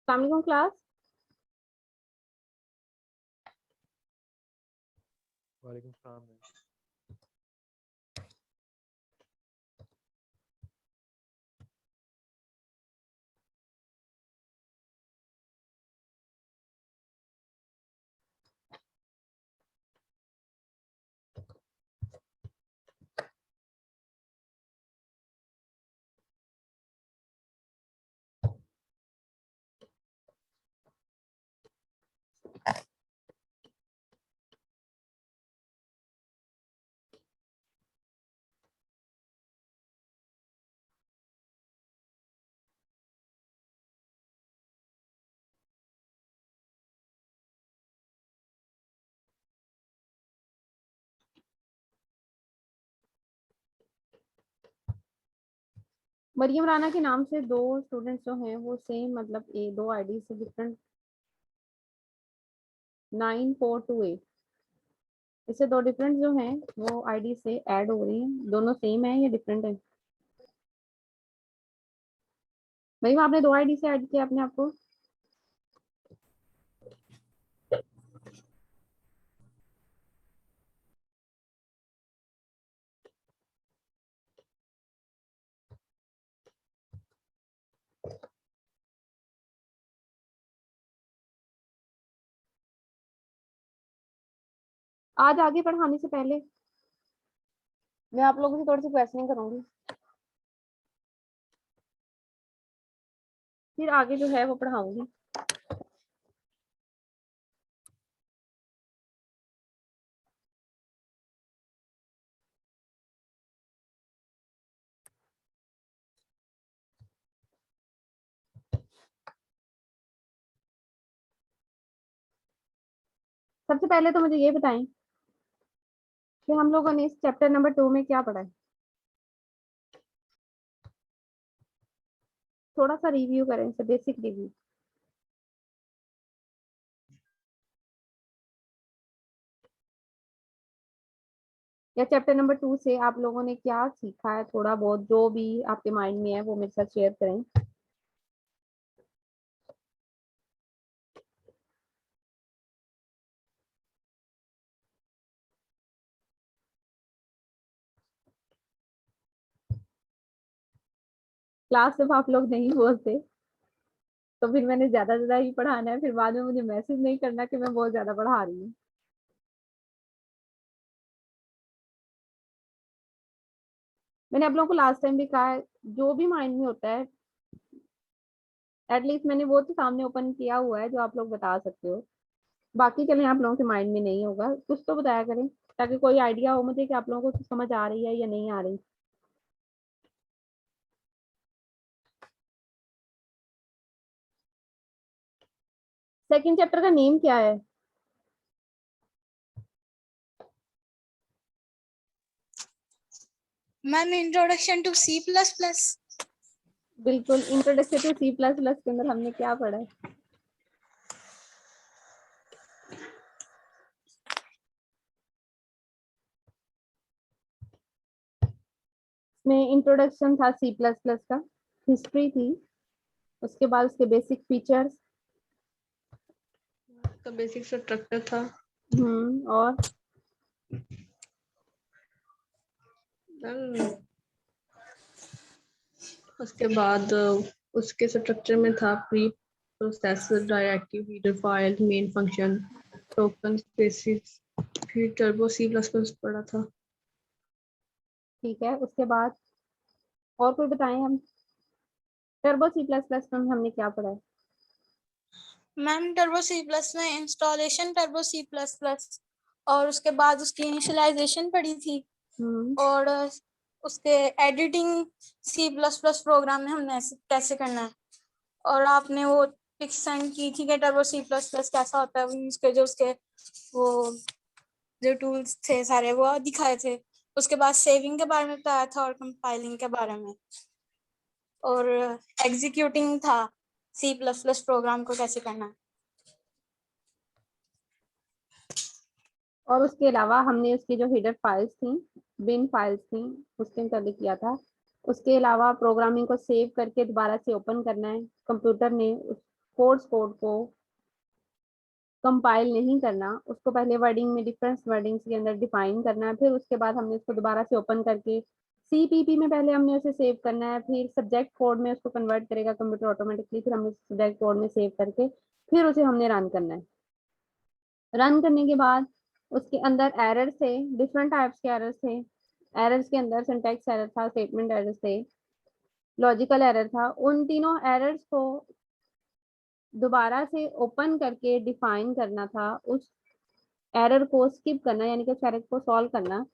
अस्सलाम वालेकुम क्लास। वालेकुम सलाम। मरियम राना के नाम से दो स्टूडेंट्स जो हैं वो सेम मतलब दो आईडी से डिफरेंट 9428 इससे दो डिफरेंट जो हैं वो आईडी से ऐड हो रही हैं। दोनों सेम है या डिफरेंट है? भाई आपने दो आईडी से ऐड किया अपने आपको। आज आगे पढ़ाने से पहले मैं आप लोगों से थोड़ी सी क्वेश्चनिंग करूंगी, फिर आगे जो है वो पढ़ाऊंगी। सबसे पहले तो मुझे ये बताएं कि हम लोगों ने इस चैप्टर नंबर 2 में क्या पढ़ा है। थोड़ा सा रिव्यू करें, इसे बेसिक रिव्यू। या चैप्टर नंबर 2 से आप लोगों ने क्या सीखा है, थोड़ा बहुत जो भी आपके माइंड में है वो मेरे साथ शेयर करें। क्लास में आप लोग नहीं बोलते तो फिर मैंने ज्यादा ज्यादा ही पढ़ाना है, फिर बाद में मुझे मैसेज नहीं करना कि मैं बहुत ज्यादा पढ़ा रही हूँ। मैंने आप लोगों को लास्ट टाइम भी कहा है, जो भी माइंड में होता है एटलीस्ट मैंने वो तो सामने ओपन किया हुआ है जो आप लोग बता सकते हो। बाकी चले आप लोगों के माइंड में नहीं होगा, कुछ तो बताया करें ताकि कोई आइडिया हो मुझे कि आप लोगों को समझ आ रही है या नहीं आ रही। सेकंड चैप्टर का नेम क्या है? Ma'am introduction to C plus plus. बिल्कुल, introduction to C plus plus के अंदर हमने क्या पढ़ा है? में इंट्रोडक्शन था सी प्लस प्लस का, हिस्ट्री थी, उसके बाद उसके बेसिक फीचर्स, का बेसिक स्ट्रक्चर था। और उसके बाद उसके स्ट्रक्चर में था preprocessor, directive header file, main function, token, basics, फिर टर्बो सी प्लस प्लस पढ़ा था। ठीक है, उसके बाद और कोई बताएं हम। टर्बो सी प्लस प्लस में हमने क्या पढ़ा है? मैम टर्बो सी प्लस में installation Turbo C plus plus और उसके बाद उसकी इनिशियलाइजेशन पढ़ी थी और उसके editing C plus plus program में हमने कैसे करना है और आपने वो पिक्स सेंड की थी कि टर्बो सी प्लस प्लस कैसा होता है, उसके वो जो टूल्स थे सारे वो दिखाए थे। उसके बाद सेविंग के बारे में बताया था और कंपाइलिंग के बारे में और एग्जीक्यूटिंग था सी प्लस प्लस प्रोग्राम को कैसे करना है। और उसके अलावा हमने उसकी जो हीडर फाइल्स थी, बिन फाइल्स थी, उसके इंटर किया था। उसके अलावा प्रोग्रामिंग को सेव करके दोबारा से ओपन करना है, कंप्यूटर ने कोर्स कोड को कंपाइल नहीं करना, उसको पहले वर्डिंग में डिफरेंस वर्डिंग्स के अंदर डिफाइन करना है, फिर उसके बाद हमने उसको दोबारा से ओपन करके CPP में पहले हमने उसे सेव करना है, फिर सब्जेक्ट कोड में उसको कन्वर्ट करेगा कंप्यूटर ऑटोमेटिकली, फिर हमने सब्जेक्ट कोड में सेव करके फिर उसे हमने रन करना है। रन करने के बाद उसके अंदर एरर थे, डिफरेंट टाइप्स के एरर्स थे। एरर्स के अंदर सिंटैक्स एरर था, स्टेटमेंट एरर्स थे, लॉजिकल एरर था। उन तीनों एरर्स को दोबारा से ओपन करके डिफाइन करना था, उस एरर को स्किप करना, यानी कि उस एरर को सॉल्व करना।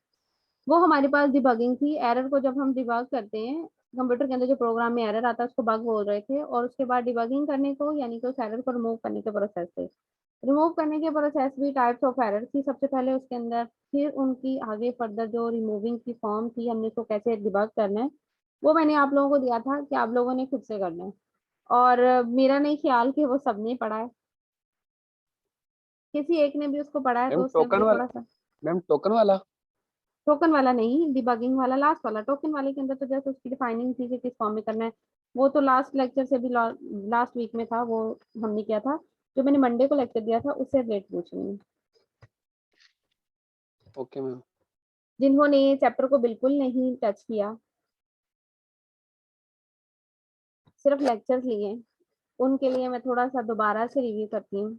वो हमारे पास डिबगिंग थी। एरर को जब हम डिबग करते हैं कंप्यूटर के अंदर, जो प्रोग्राम में एरर आता है उसको बग बोल रहे थे, और उसके बाद डिबगिंग करने को, यानी कि उस एरर को रिमूव करने के प्रोसेस थे। रिमूव करने के प्रोसेस भी टाइप्स ऑफ एरर थी सबसे पहले उसके अंदर, फिर उनकी आगे फर्दर जो रिमूविंग की फॉर्म थी, हमने इसको कैसे डिबग करना है वो मैंने आप लोगों को दिया था कि आप लोगों ने खुद से करना है। और मेरा नहीं ख्याल कि वो सबने पढ़ा है, किसी एक ने भी उसको पढ़ा है तो मैम उसने टोकन भी वाला, थोड़ा सा। मैम टोकन वाला। टोकन वाला नहीं, डिबगिंग वाला लास्ट वाला। टोकन वाले के अंदर तो जैसे उसकी डिफाइनिंग थी कि किस फॉर्म में करना है, वो तो लास्ट लेक्चर से भी लास्ट वीक में था, वो हमने किया था। जो मैंने मंडे को लेक्चर दिया था उससे रिलेट पूछ रही हूँ। Okay ma'am. जिन्होंने चैप्टर को बिल्कुल नहीं टच किया, सिर्फ लेक्चर्स लिए, उनके लिए मैं थोड़ा सा दोबारा से रिव्यू करती हूँ।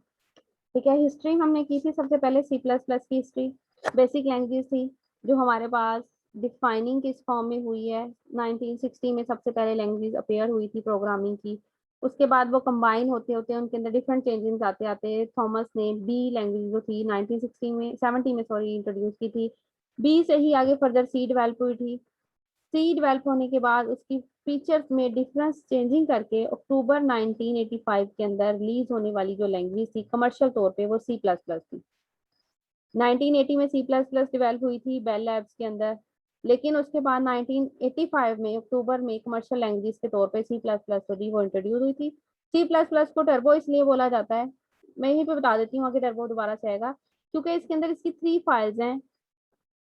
ठीक है, हिस्ट्री हमने की थी सबसे पहले, C++ की हिस्ट्री, बेसिक लैंग्वेज थी जो हमारे पास डिफाइनिंग किस फॉर्म में हुई है। 1960 में सबसे पहले लैंग्वेज अपेयर हुई थी प्रोग्रामिंग की। उसके बाद वो कंबाइन होते होते उनके अंदर डिफरेंट चेंजेस आते आते थॉमस ने बी लैंग्वेज जो थी 1960 में 70 में सॉरी इंट्रोड्यूस की थी। बी से ही आगे फर्दर सी डेवलप हुई थी। सी डेवलप होने के बाद उसकी फीचर्स में डिफरेंस चेंजिंग करके अक्टूबर 1985 के अंदर रिलीज होने वाली जो लैंग्वेज थी कमर्शियल तौर पे वो C++ थी। 1980 में C++ डेवलप हुई थी बेल लैब्स के अंदर, लेकिन उसके बाद 1985 में अक्टूबर में कमर्शियल लैंग्वेज के तौर पे C++ थी, वो इंट्रोड्यूस हुई थी। C++ को टर्बो इसलिए बोला जाता है, मैं यहीं पे बता देती हूँ, आगे टर्बो दोबारा से आएगा, क्योंकि इसके अंदर इसकी 3 फाइल्स हैं।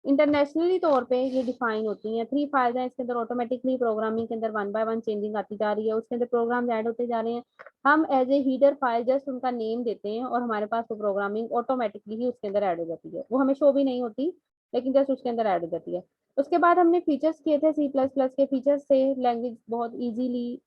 इंटरनेशनली तौर पे ये डिफाइन होती हैं, 3 फाइल्स हैं इसके अंदर। ऑटोमेटिकली प्रोग्रामिंग के अंदर 1 बाय 1 चेंजिंग आती जा रही है, उसके अंदर प्रोग्राम ऐड होते जा रहे हैं। हम as a header file just उनका नेम देते हैं और हमारे पास वो प्रोग्रामिंग ऑटोमेटिकली ही उसके अंदर ऐड हो जाती है। वो हमें शो भी नहीं होती, लेकिन जस्ट उसके अंदर ऐड हो जाती है। उसके बाद हमने फीचर्स किए थे C++ के। फीचर्स से लैंग्वेज बहुत ईजीली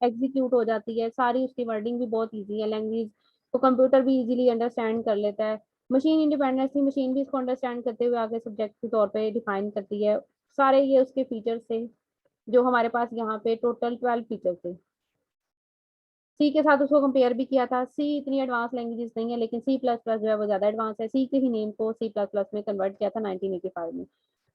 एग्जीक्यूट हो जाती है, सारी उसकी वर्डिंग भी बहुत ईजी है, लैंग्वेज तो कंप्यूटर भी इजीली अंडरस्टैंड कर लेता है। मशीन इंडिपेंडेंस थी, मशीन भी इसको अंडरस्टैंड करते हुए आगे सब्जेक्ट के तौर पे डिफाइन करती है। सारे ये उसके फीचर्स थे जो हमारे पास यहाँ पे टोटल 12 फीचर थे। सी के साथ उसको कंपेयर भी किया था। सी इतनी एडवांस लैंग्वेजेस नहीं है, लेकिन C++ जो है वो ज्यादा एडवांस है। सी के ही नेम को C++ में कन्वर्ट किया था 1985 में।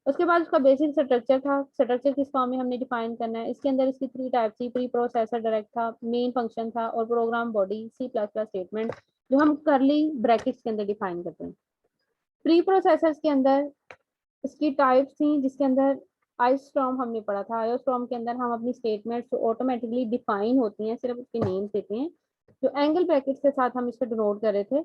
उसके बाद उसका बेसिक स्ट्रक्चर था। स्ट्रक्चर किस फॉर्म में हमने डिफाइन करना है, इसके अंदर इसकी 3 टाइप थी। प्री प्रोसेसर डायरेक्ट था, मेन फंक्शन था, और प्रोग्राम बॉडी C++ स्टेटमेंट जो हम करली ब्रैकेट्स के अंदर डिफाइन करते हैं। प्री प्रोसेसर्स के अंदर इसकी टाइप्स थी, जिसके अंदर आईस्टॉर्म हमने पढ़ा था। आईस्टॉर्म के अंदर हम अपनी स्टेटमेंट्स ऑटोमेटिकली डिफाइन होती हैं, सिर्फ उसके नेम देते हैं, जो एंगल ब्रैकेट्स के साथ हम इसको डिनोट कर रहे थे।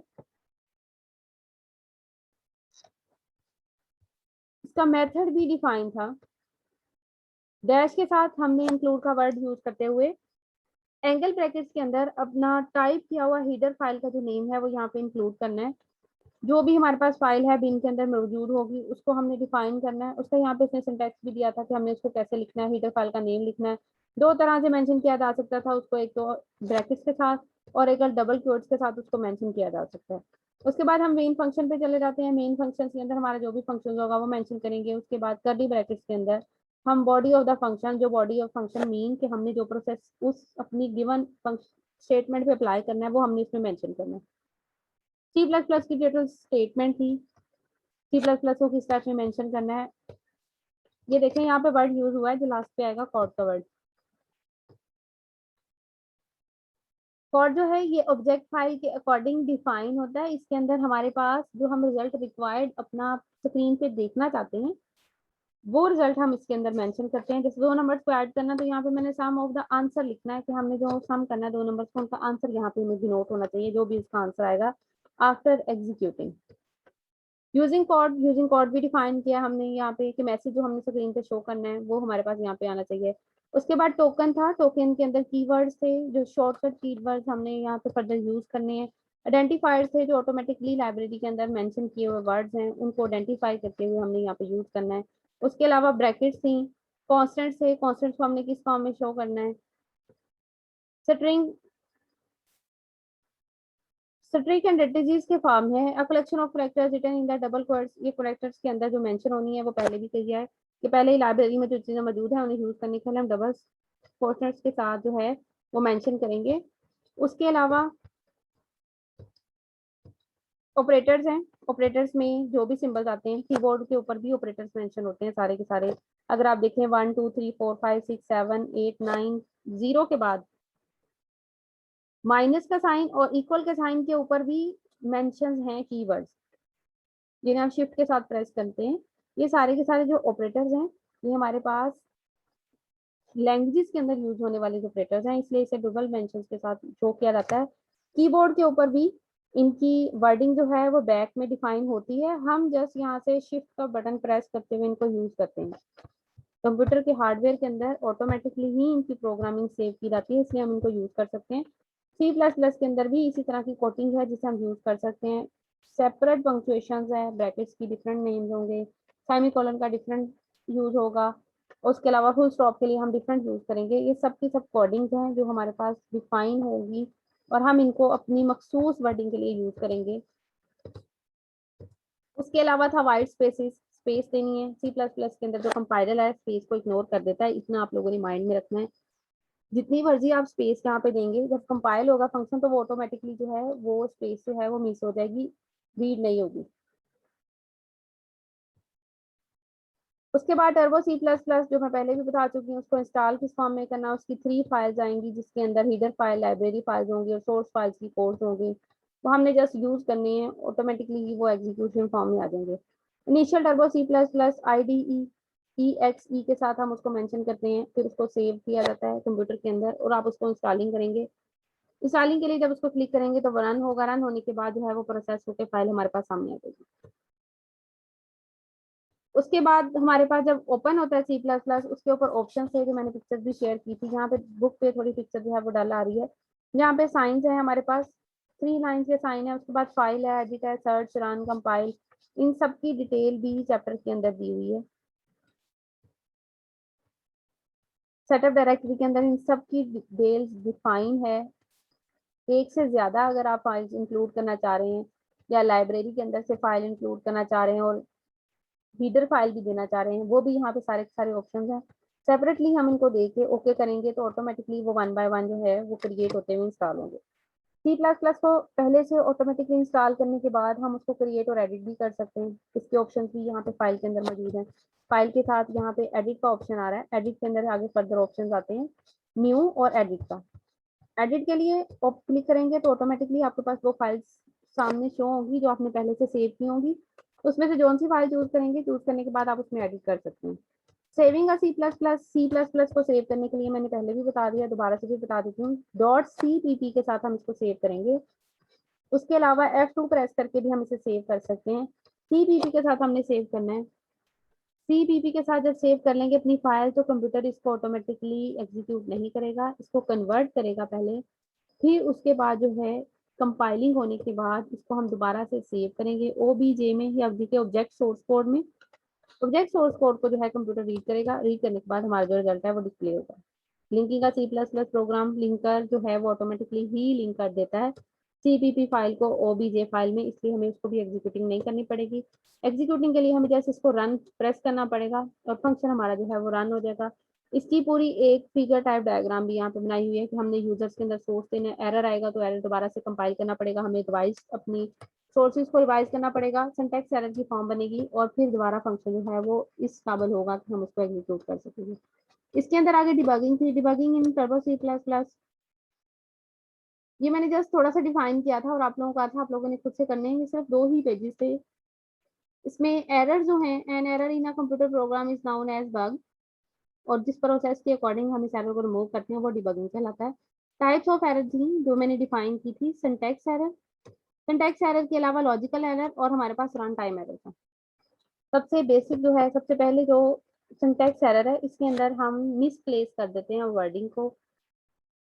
इसका मेथड भी डिफाइन था, डैश के साथ हमने इंक्लूड का वर्ड यूज करते हुए एंगल ब्रैकेट्स के अंदर अपना टाइप किया हुआ हीडर फाइल का जो नेम है वो यहाँ पे इंक्लूड करना है। जो भी हमारे पास फाइल है बिन के अंदर मौजूद होगी उसको हमने डिफाइन करना है। उसका यहाँ पे इसने सिंटैक्स भी दिया था कि हमने उसको कैसे लिखना है, हीडर फाइल का नेम लिखना है। 2 तरह से मेंशन किया जा सकता था उसको, एक तो ब्रैकेट्स के साथ और एक डबल क्वोट्स के साथ उसको मेंशन किया जा सकता है। उसके बाद हम मेन फंक्शन पे चले जाते हैं। मेन फंक्शन के अंदर हमारा जो भी फंक्शन होगा वो मेंशन करेंगे। उसके बाद कर्ली ब्रैकेट्स के अंदर हम बॉडी ऑफ द फंक्शन, जो बॉडी ऑफ फंक्शन मीन कि हमने जो प्रोसेस उस अपनी गिवन स्टेटमेंट पे अप्लाई करना है वो हमने इसमें मेंशन करना है। C++ की जो स्टेटमेंट थी, C++ को किस टाइप में मेंशन करना है, ये देखें यहाँ पे वर्ड यूज हुआ है जो लास्ट पे आएगा, कॉड का वर्ड। कॉड जो है ये ऑब्जेक्ट फाइल के अकॉर्डिंग डिफाइन होता है। इसके अंदर हमारे पास जो हम रिजल्ट रिक्वायर्ड अपना स्क्रीन पे देखना चाहते हैं वो रिजल्ट हम इसके अंदर मेंशन करते हैं। जैसे 2 नंबर्स को ऐड करना, तो यहाँ पे मैंने सम ऑफ द आंसर लिखना है कि हमने जो सम करना है 2 नंबर्स को, उनका आंसर यहाँ पे मुझे नोट होना चाहिए, जो भी इसका आंसर आएगा आफ्टर एग्जीक्यूटिंग। यूजिंग कोड भी डिफाइन किया हमने यहाँ पे कि मैसेज जो हमने स्क्रीन पे शो करना है वो हमारे पास यहाँ पे आना चाहिए। उसके बाद टोकन था, टोकन के अंदर कीवर्ड्स थे जो शॉर्टकट कीवर्ड्स हमने यहाँ पे फर्दर यूज करने हैं। आइडेंटिफायर्स थे जो ऑटोमेटिकली लाइब्रेरी के अंदर मेंशन किए हुए वर्ड्स हैं उनको आइडेंटिफाई करते हुए हमने यहाँ पे यूज करना है। उसके अलावा ब्रैकेट्स थी, कॉन्स्टेंट्स थे, कॉन्स्टेंट्स को हमने किस फॉर्म में शो करना है। स्ट्रिंग स्ट्रिंग एंड स्ट्रेटजीज के फॉर्म है। A collection of characters written in the double quotes, ये कैरेक्टर्स के अंदर जो मेंशन होनी है वो पहले भी किया है कि पहले ही लाइब्रेरी में जो चीजें मौजूद है उन्हें यूज करने के लिए हम डबल क्वोट्स के साथ जो है वो मेंशन करेंगे। उसके अलावा ऑपरेटर्स हैं, ऑपरेटर्स में जो भी सिंबल्स आते हैं कीबोर्ड के ऊपर भी ऑपरेटर्स मेंशन होते हैं सारे के सारे। अगर आप देखें 1 2 3 4 5 6 7 8 9 0 के बाद माइनस का साइन और इक्वल के साइन के ऊपर भी मेंशंस हैं कीवर्ड्स जिन्हें आप शिफ्ट के साथ प्रेस करते हैं। ये सारे के सारे जो ऑपरेटर्स हैं ये हमारे पास लैंग्वेजेस के अंदर यूज होने वाले जो ऑपरेटर्स हैं, इसलिए इसे डबल मेंशंस के साथ शो किया जाता है। कीबोर्ड के ऊपर भी इनकी वर्डिंग जो है वो बैक में डिफाइन होती है, हम जस्ट यहाँ से शिफ्ट का बटन प्रेस करते हुए इनको यूज करते हैं। कंप्यूटर के हार्डवेयर के अंदर ऑटोमेटिकली ही इनकी प्रोग्रामिंग सेव की जाती है, इसलिए हम इनको यूज कर सकते हैं। C++ के अंदर भी इसी तरह की कोटिंग है जिसे हम यूज कर सकते हैं। सेपरेट पंक्चुएशंस है, ब्रैकेट्स की डिफरेंट नेम्स होंगे, सेमीकोलन का डिफरेंट यूज होगा, उसके अलावा फुल स्टॉप के लिए हम डिफरेंट यूज करेंगे। ये सब की सब कोडिंग्स हैं जो हमारे पास डिफाइन होगी और हम इनको अपनी मखसूस वर्डिंग के लिए यूज करेंगे। उसके अलावा था वाइट स्पेसेस, स्पेस देनी है। C++ के अंदर जो कंपाइलर है स्पेस को इग्नोर कर देता है, इतना आप लोगों ने माइंड में रखना है। जितनी मर्जी आप स्पेस यहाँ पे देंगे, जब कंपाइल होगा फंक्शन तो वो ऑटोमेटिकली जो है वो स्पेस जो है वो मिस हो जाएगी, रीड नहीं होगी। उसके बाद टर्बो C++ जो मैं पहले भी बता चुकी हूँ, उसको इंस्टॉल किस फॉर्म में करना है। उसकी 3 फाइल्स आएंगी जिसके अंदर हीडर फाइल, लाइब्रेरी फाइल्स होंगी और सोर्स फाइल्स की कोड्स होंगी, वो हमने जस्ट यूज करनी है, ऑटोमेटिकली वो एग्जीक्यूशन फॉर्म में आ जाएंगे। Initial turbo C++ IDE EXE के साथ हम उसको मेंशन करते हैं, फिर उसको सेव किया जाता है कंप्यूटर के अंदर और आप उसको इंस्टॉलिंग करेंगे। इंस्टॉलिंग के लिए जब उसको क्लिक करेंगे तो वो रन होगा, रन होने के बाद जो है वो प्रोसेस होकर फाइल हमारे पास सामने आ जाएगी। उसके बाद हमारे पास जब ओपन होता है C++, उसके ऊपर ऑप्शन है जो मैंने पिक्चर भी शेयर की थी, जहाँ पे बुक पे थोड़ी पिक्चर जो है वो डल आ रही है, जहाँ पे साइंस है हमारे पास 3 लाइन के साइन है, उसके बाद फाइल है, एडिट है, सर्च, रन, कंपाइल, इन सब की डिटेल भी चैप्टर के अंदर दी हुई है। सेटअप डायरेक्टरी के अंदर इन सब की डिटेल्स डिफाइन है। एक से ज्यादा अगर आप फाइल्स इंक्लूड करना चाह रहे हैं या लाइब्रेरी के अंदर से फाइल इंक्लूड करना चाह रहे हैं और हीडर फाइल भी देना चाह रहे हैं, वो भी यहाँ पे सारे सारे ऑप्शन हैं। सेपरेटली हम इनको देके ओके करेंगे तो ऑटोमेटिकली वो 1 बाय 1 जो है वो क्रिएट होते हुए इंस्टॉल होंगे। C++ को पहले से ऑटोमेटिकली इंस्टॉल करने के बाद हम उसको क्रिएट और एडिट भी कर सकते हैं। इसके ऑप्शन भी यहाँ पे फाइल के अंदर मौजूद हैं। फाइल के साथ यहाँ पे एडिट का ऑप्शन आ रहा है, एडिट के अंदर आगे फर्दर ऑप्शन आते हैं, न्यू और एडिट का। एडिट के लिए क्लिक करेंगे तो ऑटोमेटिकली आपके पास वो फाइल्स सामने शो होगी जो आपने पहले से सेव की होंगी, उसमें से जो सी फाइल चूज करेंगे, चूज करने के बाद आप उसमें एडिट कर सकते हैं। सेविंग C++ को सेव करने के लिए मैंने पहले भी बता दिया, दोबारा से भी बता देती हूँ, .cpp के साथ हम इसको सेव करेंगे। उसके अलावा F2 प्रेस करके भी हम इसे सेव कर सकते हैं। cpp के साथ हमने सेव करना है। cpp के साथ जब सेव कर लेंगे अपनी फाइल तो कंप्यूटर इसको ऑटोमेटिकली एग्जीक्यूट नहीं करेगा, इसको कन्वर्ट करेगा पहले, फिर उसके बाद जो है कंपाइलिंग होने के बाद इसको हम दोबारा से सेव करेंगे OBJ में या ऑब्जेक्ट सोर्स कोड में। ऑब्जेक्ट सोर्स कोड को जो है कंप्यूटर रीड करेगा, रीड करने के बाद हमारा जो रिजल्ट है वो डिस्प्ले होगा। लिंकिंग का C++ प्रोग्राम लिंकर जो है वो ऑटोमेटिकली ही लिंक कर देता है CPP फाइल को OBJ फाइल में, इसलिए हमें उसको भी एग्जीक्यूटिंग नहीं करनी पड़ेगी। एग्जीक्यूटिंग के लिए हमें जैसे इसको रन प्रेस करना पड़ेगा और फंक्शन हमारा जो है वो रन हो जाएगा। इसकी पूरी एक फिगर टाइप डायग्राम भी यहाँ पे बनाई हुई है कि हमने यूजर्स के अंदर सोर्स देना, एरर आएगा तो एरर दोबारा से कंपाइल करना पड़ेगा, हमें रिवाइज अपनी सोर्सेज को रिवाइज करना पड़ेगा, सिंटैक्स एरर की फॉर्म बनेगी और फिर दोबारा फंक्शन जो है वो इस काबिल होगा कि हम उसको एग्जीक्यूट कर सकेंगे। इसके अंदर आगे डिबगिंग थी, डिबगिंग इन टर्बो C++, ये मैंने जस्ट थोड़ा सा डिफाइन किया था और आप लोगों को कहा था आप लोगों ने खुद से करने हैं, सिर्फ 2 ही पेजेस थे। इसमें एरर जो है, an error in a computer program is known as bug, और जिस प्रोसेस के अकॉर्डिंग हम इस एरर को रिमूव करते हैं वो डिबगिंग कहलाता है। टाइप्स ऑफ एरर थी जो मैंने डिफाइन की थी, सिंटैक्स एरर, सिंटैक्स एरर के अलावा लॉजिकल एरर और हमारे पास रन टाइम एरर था। सबसे बेसिक जो है, सबसे पहले जो सिंटैक्स एरर है, इसके अंदर हम मिसप्लेस कर देते हैं वर्डिंग को।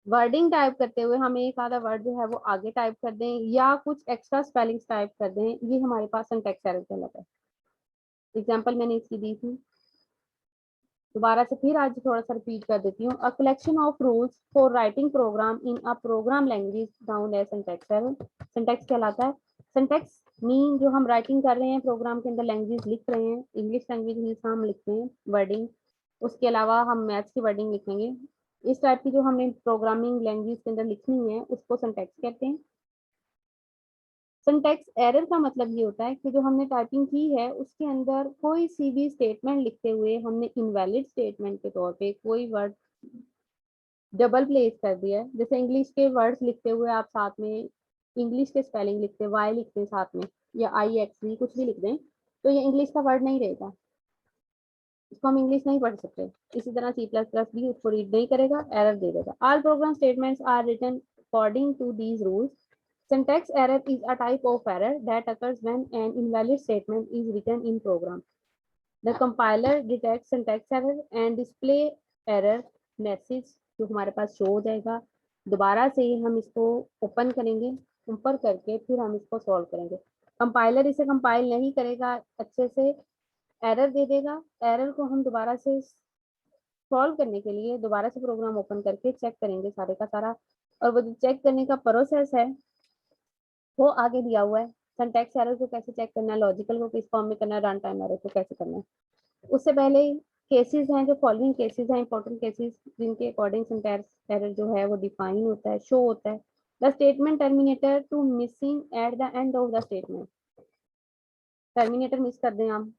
वर्डिंग टाइप करते हुए हम एक आधा वर्ड जो है वो आगे टाइप कर दें या कुछ एक्स्ट्रा स्पेलिंग्स टाइप कर दें, ये हमारे पास सिंटैक्स एरर कहलाता है। एग्जांपल मैंने इसकी दी थी, दोबारा से फिर आज थोड़ा सा रिपीट कर देती हूँ। A collection of rules for writing program in a program language down as syntax error. Syntax कहलाता है, सिंटैक्स मीन जो हम राइटिंग कर रहे हैं प्रोग्राम के अंदर, लैंग्वेज लिख रहे हैं, इंग्लिश लैंग्वेज में हम लिखते हैं वर्डिंग, उसके अलावा हम मैथ्स की वर्डिंग लिखेंगे। इस टाइप की जो हमने प्रोग्रामिंग लैंग्वेज के अंदर लिखनी है उसको सिंटैक्स कहते हैं। सिंटैक्स एरर का मतलब ये होता है कि जो हमने टाइपिंग की है उसके अंदर कोई सी भी स्टेटमेंट लिखते हुए हमने इनवैलिड स्टेटमेंट के तौर पे कोई वर्ड डबल प्लेस कर दिया है। जैसे इंग्लिश के वर्ड्स लिखते हुए आप साथ में इंग्लिश के स्पेलिंग लिखते हैं, वाई लिखते हैं साथ में, या आई एक्स वी कुछ भी लिख दें, तो ये इंग्लिश का वर्ड नहीं रहेगा, इसको हम इंग्लिश नहीं पढ़ सकते। इसी तरह सी प्लस प्लस भी उसको रीड नहीं करेगा, एरर दे देगा। All program statements are written according to these rules. Syntax error is a type of error that occurs when an invalid statement is written in program. The compiler detects syntax error and display error message जो हमारे पास show हो जाएगा। दोबारा से हम इसको open करेंगे, ऊपर करके फिर हम इसको सॉल्व करेंगे। कंपाइलर इसे कंपाइल नहीं करेगा, अच्छे से एरर दे देगा। एरर को हम दोबारा से सॉल्व करने के लिए दोबारा से प्रोग्राम ओपन करके चेक करेंगे सारे का सारा, और वो जो चेक करने का प्रोसेस है वो आगे दिया हुआ है। सिंटैक्स एरर को कैसे चेक करना है, लॉजिकल को किस फॉर्म में करना है, रन टाइम एरर को कैसे करना है। उससे पहले केसेस हैं, जो फॉलोइंग केसेस हैं इंपॉर्टेंट केसेस, जिनके अकॉर्डिंग सिंटैक्स एरर जो है वो डिफाइन होता है, शो होता है। The statement terminator to missing at the end of the statement. Terminator miss कर दें हम,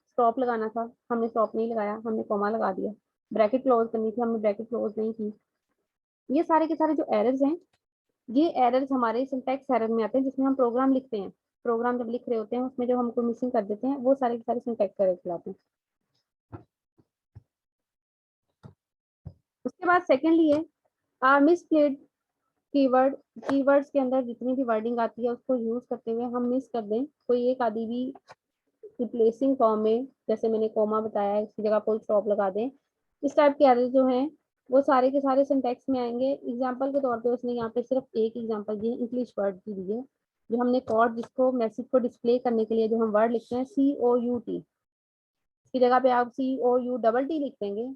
स्टॉप लगाना था हमने स्टॉप नहीं लगाया, हमने कॉमा लगा दिया। ब्रैकेट क्लोज करनी थी, हमने ब्रैकेट क्लोज नहीं की। ये सारे के सारे जो एरर्स हैं, ये एरर्स हमारे सिंटैक्स एरर में आते हैं, जिसमें हम प्रोग्राम लिखते हैं। प्रोग्राम जब लिख रहे होते हैं उसमें जो हमको मिसिंग कर देते हैं वो सारे के सारे सिंटैक्स एरर कहलाते हैं। उसके बाद सेकेंडली है मिसप्लेड कीवर्ड। कीवर्ड्स के अंदर जितनी भी वर्डिंग आती है उसको यूज करते हुए हम मिस कर दें कोई एक आदि भी रिप्लेसिंग फॉर्म में, जैसे मैंने कोमा बताया इसकी जगह फुल स्टॉप लगा दें। इस टाइप के एरर जो हैं वो सारे के सारे सिंटैक्स में आएंगे। एग्जांपल के तौर पे उसने यहाँ पे सिर्फ एक एग्जांपल दी है, इंग्लिश वर्ड की दी है, जो हमने कॉड जिसको मैसेज को डिस्प्ले करने के लिए जो हम वर्ड लिखते हैं COUT, इसकी जगह पे आप COUT लिख देंगे।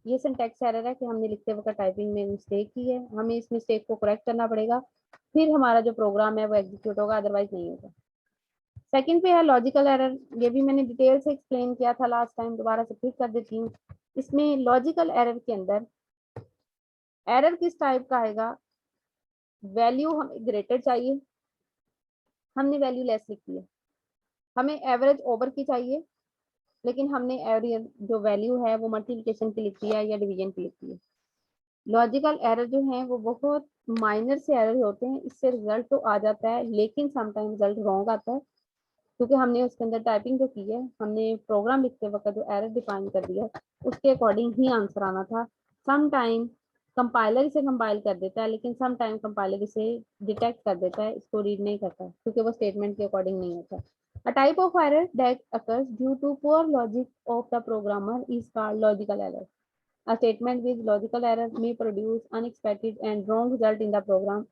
ये सिंटैक्स एरर है कि हमने लिखते वक्त टाइपिंग में मिस्टेक की है, हमें इस मिस्टेक को करेक्ट करना पड़ेगा, फिर हमारा जो प्रोग्राम है वो एग्जीक्यूट होगा, अदरवाइज नहीं होगा। सेकंड पे है लॉजिकल एरर। ये भी मैंने डिटेल से एक्सप्लेन किया था लास्ट टाइम, दोबारा से फिर कर देती हूँ। इसमें लॉजिकल एरर के अंदर एरर किस टाइप का आएगा, वैल्यू हमें ग्रेटर चाहिए, हमने वैल्यू लेस लिखी है। हमें एवरेज ओवर की चाहिए, लेकिन हमने एवरेज जो वैल्यू है वो मल्टीप्लिकेशन की लिखी है या डिवीजन की लिखी है। लॉजिकल एरर जो है वो बहुत माइनर से एरर होते हैं, इससे रिजल्ट तो आ जाता है लेकिन समटाइम रिजल्ट रॉन्ग आता है, क्योंकि हमने उसके अंदर टाइपिंग जो की है, हमने प्रोग्राम लिखते वक्त जो एरर डिफाइन कर दिया उसके अकॉर्डिंग ही आंसर आना था। सम टाइम कंपाइलर इसे कंपाइल कर देता है, लेकिन सम टाइम कंपाइलर इसे डिटेक्ट कर देता है, इसको रीड नहीं करता क्योंकि वो स्टेटमेंट के अकॉर्डिंग नहीं होता। A type of error that occurs due to poor logic of the programmer is called logical error. A statement with logical error may produce unexpected and wrong result in the program.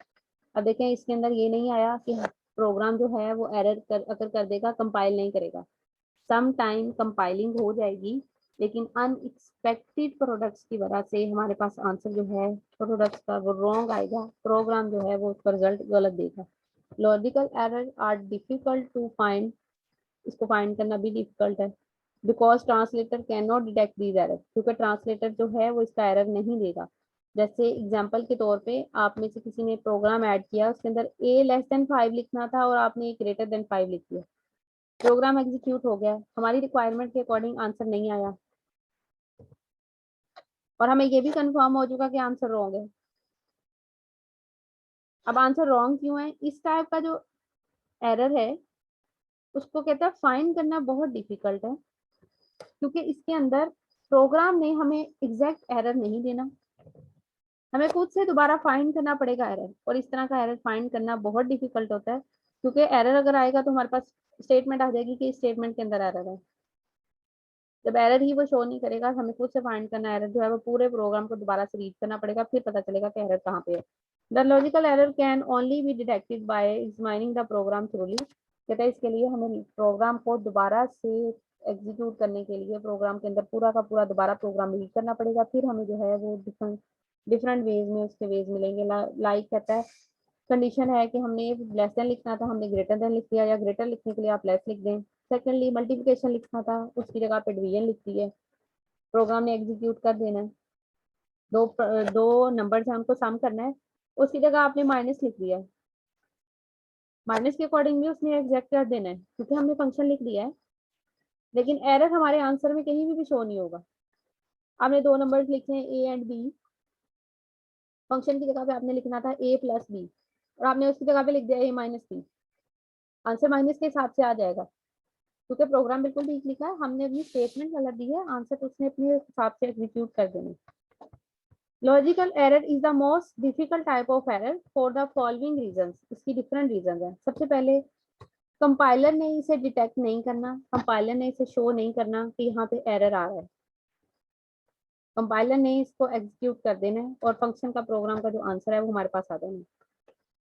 अब देखें इसके अंदर ये नहीं आया कि programme जो है वो एरर कर देगा, कंपाइल नहीं करेगा। सम टाइम कंपाइलिंग हो जाएगी, लेकिन अनएक्सपेक्टेड प्रोडक्ट्स की वजह से हमारे पास आंसर जो है प्रोडक्ट्स का वो रॉन्ग आएगा, प्रोग्राम जो है वो उसका रिजल्ट गलत देगा। Logical error are difficult to find, इसको फाइंड करना भी डिफिकल्ट है, because translator can not detect these error, क्योंकि ट्रांसलेटर जो है वो इसका एरर नहीं देगा। जैसे एग्जांपल के तौर पे आप में से किसी ने प्रोग्राम ऐड किया, उसके अंदर A 5 लिखना था और आपने A 5 लिख दिया, प्रोग्राम एग्जीक्यूट हो गया, हमारी रिक्वायरमेंट के अकॉर्डिंग आंसर नहीं आया और हमें ये भी कंफर्म हो चुका कि आंसर रॉन्ग है। अब आंसर रॉन्ग क्यों है, इस टाइप का जो एरर है उसको कहता है फाइंड करना बहुत डिफिकल्ट है, क्योंकि इसके अंदर प्रोग्राम ने हमें एग्जैक्ट एरर नहीं देना, हमें खुद से दोबारा फाइंड करना पड़ेगा एरर, और इस तरह का एरर फाइंड करना बहुत डिफिकल्ट होता है, क्योंकि एरर अगर आएगा तो हमारे पास स्टेटमेंट आ जाएगी कि स्टेटमेंट के अंदर एरर है। जब एरर ही वो शो नहीं करेगा, हमें खुद से फाइंड करना, एरर जो है वो पूरे प्रोग्राम को दोबारा से रीड करना पड़ेगा, फिर पता चलेगा कि एरर कहाँ पे है। The logical error can only be detected by examining the program thoroughly. कहता है इसके लिए हमें प्रोग्राम को दोबारा से एग्जीक्यूट करने के लिए प्रोग्राम के अंदर पूरा का पूरा दोबारा प्रोग्राम रीड करना पड़ेगा, फिर हमें जो है वो डिफरेंट डिफरेंट वेज में उसके वेज मिलेंगे। लाइक कहता है कंडीशन है कि हमने लेस देन लिखना था, हमने ग्रेटर देन लिख दिया, या ग्रेटर लिखने के लिए आप लेस लिख दें। सेकेंडली मल्टीप्लिकेशन लिखना था, उसकी जगह पे डिवीजन लिख दी है, प्रोग्राम ने एग्जीक्यूट कर देना है। दो नंबर्स हैं, हमको सम करना है, उसकी जगह आपने माइनस लिख दिया है, माइनस के अकॉर्डिंग भी उसने एग्जैक्ट कर देना है क्योंकि हमने फंक्शन लिख दिया है, लेकिन एरर हमारे आंसर में कहीं भी शो नहीं होगा। आपने दो नंबर्स लिखे हैं ए एंड बी, फंक्शन की जगह पे आपने लिखना था ए प्लस बी, और आपने उसकी जगह पे लिख दिया ए माइनस बी, आंसर माइनस के हिसाब से आ जाएगा क्योंकि प्रोग्राम बिल्कुल ठीक लिखा है, हमने अपनी स्टेटमेंट गलत दी है, आंसर तो उसने अपने हिसाब से एग्जीक्यूट कर देना। Logical error is the most difficult type of error for the following reasons. इसकी डिफरेंट रीजंस हैं। सबसे पहले कंपाइलर ने इसे डिटेक्ट नहीं करना, कंपाइलर ने इसे शो नहीं करना कि यहाँ पे एरर आ रहा है, कंपाइलर ने इसको एग्जीक्यूट कर देना है और फंक्शन का प्रोग्राम का जो आंसर है वो हमारे पास आ जाना है।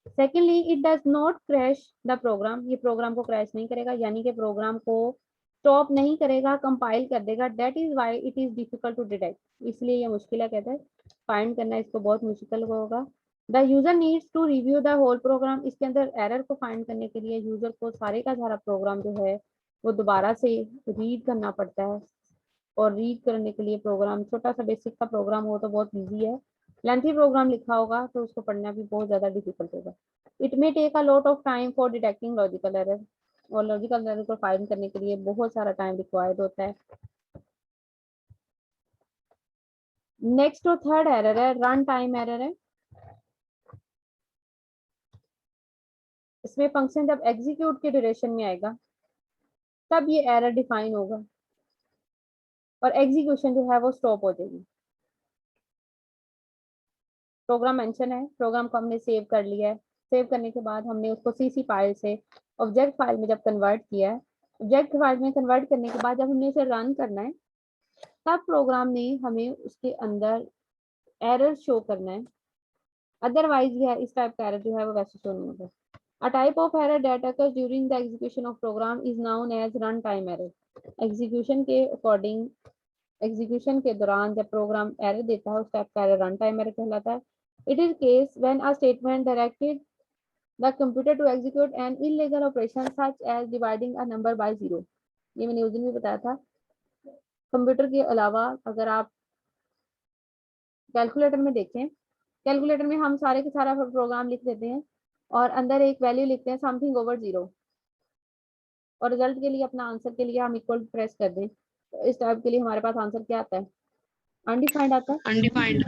Secondly it does not crash the program, ये प्रोग्राम को क्रैश नहीं करेगा, यानी कि प्रोग्राम को स्टॉप नहीं करेगा, कंपाइल कर देगा। That is why it is difficult to detect, इसलिए ये मुश्किल है, कहते हैं फाइंड करना इसको बहुत मुश्किल होगा। The user needs to review the whole program, इसके अंदर एरर को फाइंड करने के लिए यूजर को सारे का सारा प्रोग्राम जो है वो दोबारा से रीड करना पड़ता है, और रीड करने के लिए प्रोग्राम छोटा सा बेसिक का प्रोग्राम हो तो बहुत इजी है, लेंथी प्रोग्राम लिखा होगा तो उसको पढ़ना भी बहुत ज्यादा डिफिकल्ट होगा। It may take a lot of time for detecting logical error, और लॉजिकल एरर को फाइंड करने के लिए बहुत सारा टाइम रिक्वायर्ड होता है। नेक्स्ट और थर्ड एरर है रन टाइम एरर है। इसमें फंक्शन जब एग्जीक्यूट के ड्यूरेशन में आएगा तब ये एरर डिफाइन होगा और एग्जीक्यूशन जो है वो स्टॉप हो जाएगी। प्रोग्राम मेंशन है, प्रोग्राम को हमने सेव कर लिया है, सेव करने के बाद हमने उसको सीसी फाइल से ऑब्जेक्ट फाइल में जब कन्वर्ट किया है, ऑब्जेक्ट फाइल में कन्वर्ट करने के बाद जब हमने इसे रन करना है तब प्रोग्राम ने हमें उसके अंदर एरर शो करना है, अदरवाइज यह इस टाइप का एरर जो है वो वैसे शो नहीं होगा। A type of error that occurs during the execution of program is known as runtime error. Execution के दौरान जब प्रोग्राम एरर देता है उस टाइप का एरर रन टाइम एरर कहलाता है। It is case when a statement directed the computer to execute an illegal operation such as dividing a number by zero. ये मैंने उस दिन भी बताया था। कंप्यूटर के अलावा अगर आप कैलकुलेटर में देखें, कैलकुलेटर में हम सारे के सारा प्रोग्राम लिख देते हैं और अंदर एक वैल्यू लिखते हैं समथिंग ओवर जीरो, और रिजल्ट के लिए अपना आंसर के लिए हम इक्वल प्रेस कर दें, तो इस टाइप के लिए हमारे पास आंसर क्या आता है, अनडिफाइंड आता है। अनडिफाइंड।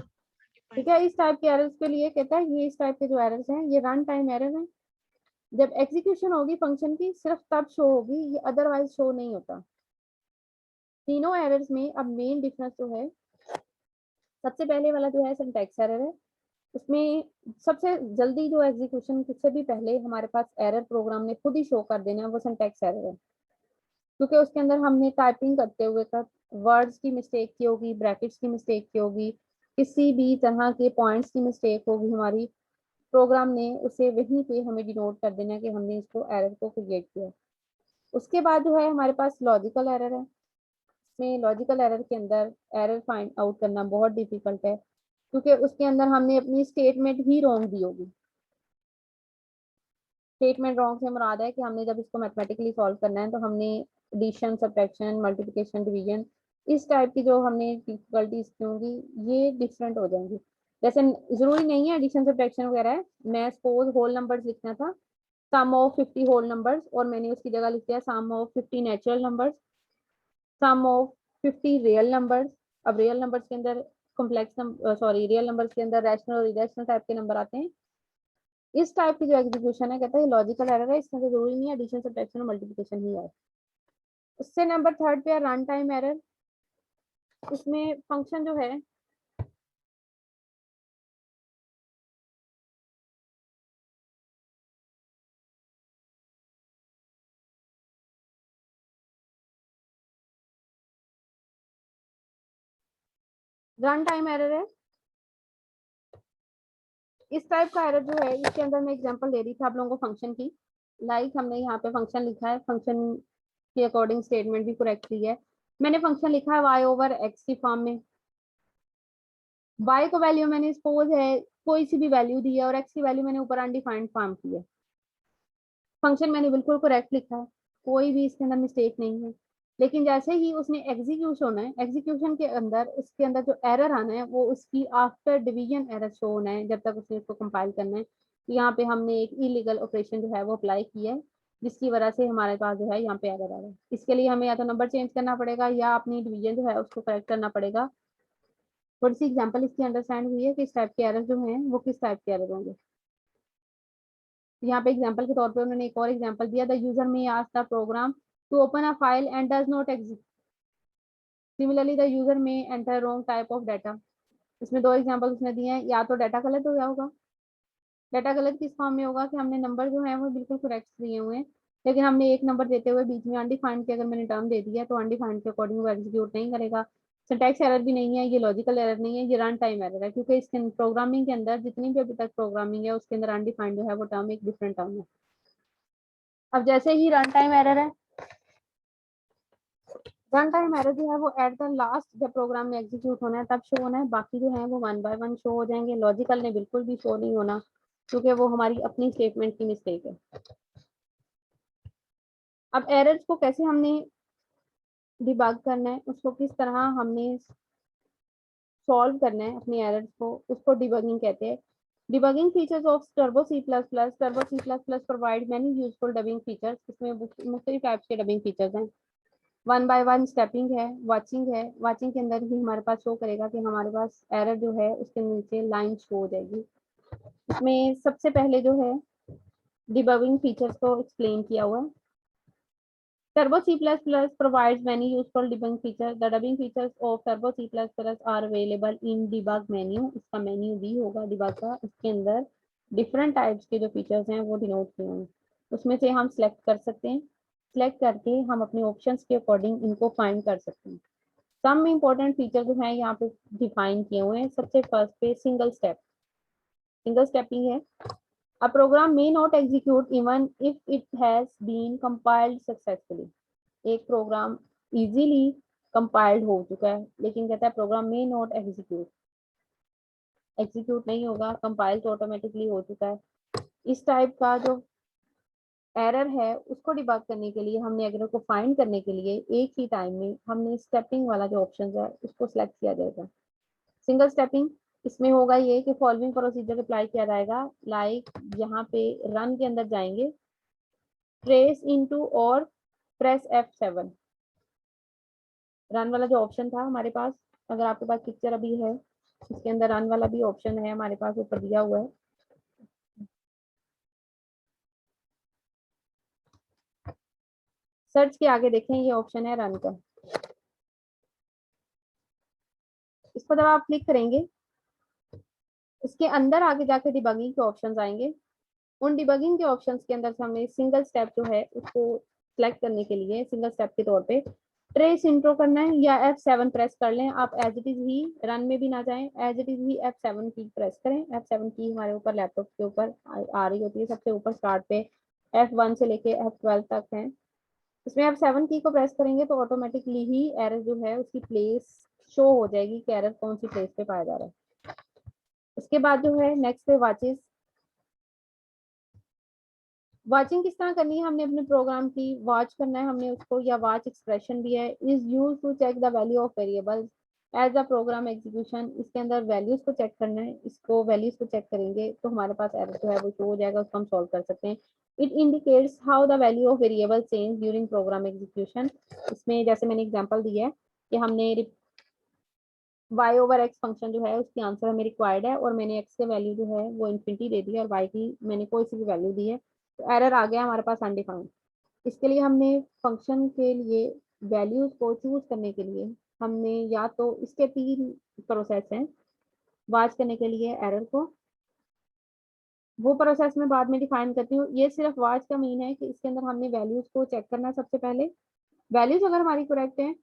ठीक है, इस टाइप के एरर्स के लिए कहता है ये इस टाइप के जो एरर्स हैं ये रन टाइम एरर है। जब एग्जीक्यूशन होगी फंक्शन की सिर्फ तब शो होगी, ये अदरवाइज शो नहीं होता। तीनों एरर्स में अब मेन डिफरेंस जो है, सबसे पहले वाला जो है सिंटैक्स एरर है। उसमें सबसे जल्दी जो एग्जीक्यूशन से भी पहले हमारे पास एरर प्रोग्राम ने खुद ही शो कर देना है, वो सिंटैक्स एरर है, क्योंकि उसके अंदर हमने टाइपिंग करते हुए का वर्ड्स की मिस्टेक की होगी, ब्रैकेट्स की मिस्टेक की होगी, किसी भी तरह के पॉइंट्स की मिस्टेक होगी हमारी, प्रोग्राम ने उसे वहीं पे हमें डिनोट कर देना कि हमने इसको एरर को क्रिएट किया। उसके बाद जो है हमारे पास लॉजिकल एरर है। इसमें लॉजिकल एरर के अंदर एरर फाइंड आउट करना बहुत डिफिकल्ट है, क्योंकि उसके अंदर हमने अपनी स्टेटमेंट ही रॉन्ग दी होगी। स्टेटमेंट रॉन्ग से मुराद है कि हमने जब इसको मैथमेटिकली सॉल्व करना है तो हमने एडिशन, सब्ट्रैक्शन, मल्टीप्लिकेशन, डिवीजन, इस टाइप की जो हमने डिफिकल्टीज की होंगी ये डिफरेंट हो जाएंगी। जैसे जरूरी नहीं है एडिशन सब्ट्रैक्शन वगैरह है, मैं सपोज होल नंबर्स लिखना था, सम ऑफ 50 होल नंबर्स, और मैंने उसकी जगह लिख दिया sum of 50 natural numbers, sum of 50 real numbers. अब रियल नंबर्स के अंदर रियल नंबर्स के अंदर रैशनल और इरेशनल टाइप के नंबर आते हैं। इस टाइप की जो एग्जीक्यूशन है कहता है लॉजिकल एरर है, इसमें तो जरूरी नहीं है एडिशन, सब्ट्रैक्शन और मल्टीप्लिकेशन ही है। उससे नंबर थर्ड पे है रन टाइम एरर। इसमें फंक्शन जो है रन टाइम एरर है। इस टाइप का एरर जो है, इसके अंदर मैं एग्जांपल दे रही थी आप लोगों को फंक्शन की। लाइक हमने यहाँ पे फंक्शन लिखा है, फंक्शन के अकॉर्डिंग स्टेटमेंट भी करेक्ट दी है। मैंने फंक्शन लिखा है y ओवर x की फॉर्म में। y को वैल्यू मैंने सपोज है कोई सी भी वैल्यू दी है और x की वैल्यू मैंने ऊपर अनडिफाइंड फॉर्म की है। फंक्शन मैंने बिल्कुल करेक्ट लिखा है, कोई भी इसके अंदर मिस्टेक नहीं है। लेकिन जैसे ही उसने एग्जीक्यूशन होना है, एग्जीक्यूशन के अंदर उसके अंदर जो एरर आना है वो उसकी आफ्टर डिवीजन एरर शो होना है, जब तक उसने इसको कंपाइल करना है। तो यहाँ पे हमने एक इलीगल ऑपरेशन जो है वो अप्लाई किया है, जिसकी वजह से हमारे पास जो है यहाँ पे एरर आ रहा है। इसके लिए हमें या तो नंबर चेंज करना पड़ेगा या अपनी डिवीजन जो है उसको करेक्ट करना पड़ेगा। थोड़ी सी एग्जाम्पल इसकी अंडरस्टैंड हुई है कि इस टाइप के एरर जो हैं वो किस टाइप के एरर होंगे। यहाँ पे एग्जांपल के तौर पे उन्होंने एक और एग्जांपल दिया, the user may ask the program to open a file and does not exist. Similarly the user may enter wrong type of data. इसमें दो एग्जांपल उसने दिए हैं, या तो डाटा गलत हो गया होगा। डाटा गलत किस फॉर्म में होगा कि हमने नंबर जो है वो बिल्कुल करेक्ट दिए हुए हैं, लेकिन हमने एक नंबर देते हुए बीच में अनडिफाइंड की अगर मैंने टर्म दे दिया तो अनडिफाइंड के अकॉर्डिंग वो एग्जीक्यूट नहीं करेगा। सिंटैक्स एरर भी नहीं है, ये लॉजिकल एरर नहीं है, ये रन टाइम एरर है, क्योंकि इसके प्रोग्रामिंग के अंदर जितनी भी अभी तक प्रोग्रामिंग है उसके अंदर अनडिफाइंड जो है वो टर्म एक डिफरेंट टर्म है। अब जैसे ही रन टाइम एरर है, रन टाइम एरर जो है वो एट द लास्ट जब प्रोग्राम में एग्जीक्यूट होना है तब शो होना है, बाकी जो है वो वन बाय वन शो हो जाएंगे। लॉजिकल ने बिल्कुल भी शो नहीं होना, क्योंकि वो हमारी अपनी स्टेटमेंट की मिस्टेक है। अब एरर्स को कैसे हमने डिबग करना है, उसको किस तरह हमने सॉल्व करना है अपनी एरर्स को, उसको डिबगिंग कहते हैं। Debugging features of Turbo C plus plus. Turbo C plus plus provide many useful dubbing features. इसमें मुख्तलिफ टाइप्स के डबिंग फीचर्स हैं। वन बाय वन स्टेपिंग है, वाचिंग है। वाचिंग के अंदर ही हमारे पास शो करेगा कि हमारे पास एरर जो है उसके नीचे लाइन शो हो जाएगी। इसमें सबसे पहले जो है डिबगिंग फीचर्स को एक्सप्लेन किया हुआ है। Turbo C++ provides many useful debugging features. The dubbing features of Turbo C++ are available in debug menu. इसका मेन्यू भी होगा debug का, इसके अंदर डिफरेंट टाइप्स के जो फीचर्स हैं वो डिनोट किए हैं। उसमें से हम सिलेक्ट कर सकते हैं, सिलेक्ट करके हम अपने ऑप्शंस के अकॉर्डिंग इनको फाइंड कर सकते हैं। सम इम्पोर्टेंट फीचर जो है यहाँ पे डिफाइन किए हुए हैं। सबसे फर्स्ट पे सिंगल स्टेप, सिंगल स्टेपिंग है। A program may not execute even if it has been compiled successfully. एक प्रोग्राम इजीली कंपाइल्ड हो चुका है, लेकिन कहता है प्रोग्राम में नॉट एग्जीक्यूट, एग्जीक्यूट नहीं होगा, कंपाइल तो ऑटोमेटिकली हो चुका है। इस टाइप का जो एरर है उसको डिबग करने के लिए हमने एरर को फाइंड करने के लिए एक ही टाइम में हमने स्टेपिंग वाला जो ऑप्शन है उसको सिलेक्ट किया जाएगा। सिंगल स्टेपिंग इसमें होगा ये कि फॉलोइंग प्रोसीजर अप्लाई किया जाएगा। लाइक यहाँ पे रन के अंदर जाएंगे, ट्रेस इनटू और प्रेस F7। रन वाला जो ऑप्शन था हमारे पास, अगर आपके पास पिक्चर अभी है इसके अंदर रन वाला भी ऑप्शन है हमारे पास, ऊपर दिया हुआ है। सर्च के आगे देखें ये ऑप्शन है रन का, इसको जब आप क्लिक करेंगे इसके अंदर आगे जाके डिबगिंग के ऑप्शंस आएंगे। उन डिबगिंग के ऑप्शंस के अंदर से हमने सिंगल स्टेप जो है उसको सिलेक्ट करने के लिए सिंगल स्टेप के तौर पे ट्रेस इंट्रो करना है या F7 प्रेस कर लें। आप एज इट इज ही रन में भी ना जाएं, as it is he F7 की प्रेस करें। F7 की हमारे ऊपर लैपटॉप के ऊपर आ रही होती है, सबसे ऊपर स्टार्ट पे F1 से लेके F12 तक है। इसमें F7 की को प्रेस करेंगे तो ऑटोमेटिकली ही एरर जो है उसकी प्लेस शो हो जाएगी कि एरर कौन सी प्लेस पे पाया जा रहा है। उसके बाद जो है नेक्स्ट पे वाचेस। वाचिंग किस तरह करनी है, हमने अपने प्रोग्राम की वॉच करना है हमने उसको, या वॉच एक्सप्रेशन भी है। Is use to check the value of variables as a program execution. इसके अंदर वैल्यूज को चेक करना है, इसको वैल्यूज को चेक करेंगे तो हमारे पास एरर जो है वो शो हो जाएगा, उसको हम सॉल्व कर सकते हैं। It indicates how the value of variable change during program execution. इसमें जैसे मैंने एग्जाम्पल दी है कि हमने y ओवर x फंक्शन जो है उसकी आंसर हमें रिक्वायर्ड है और मैंने x के वैल्यू जो है वो इन्फिनिटी दे दी है और y की मैंने कोई सी भी वैल्यू दी है, तो एरर आ गया हमारे पास अनडिफाइंड। इसके लिए हमने फंक्शन के लिए वैल्यूज को चूज करने के लिए हमने या तो इसके तीन प्रोसेस हैं वाच करने के लिए एरर को, वो प्रोसेस मैं बाद में डिफाइन करती हूँ। ये सिर्फ वाच का मीन है कि इसके अंदर हमने वैल्यूज को चेक करना है। सबसे पहले वैल्यूज अगर हमारी करेक्ट है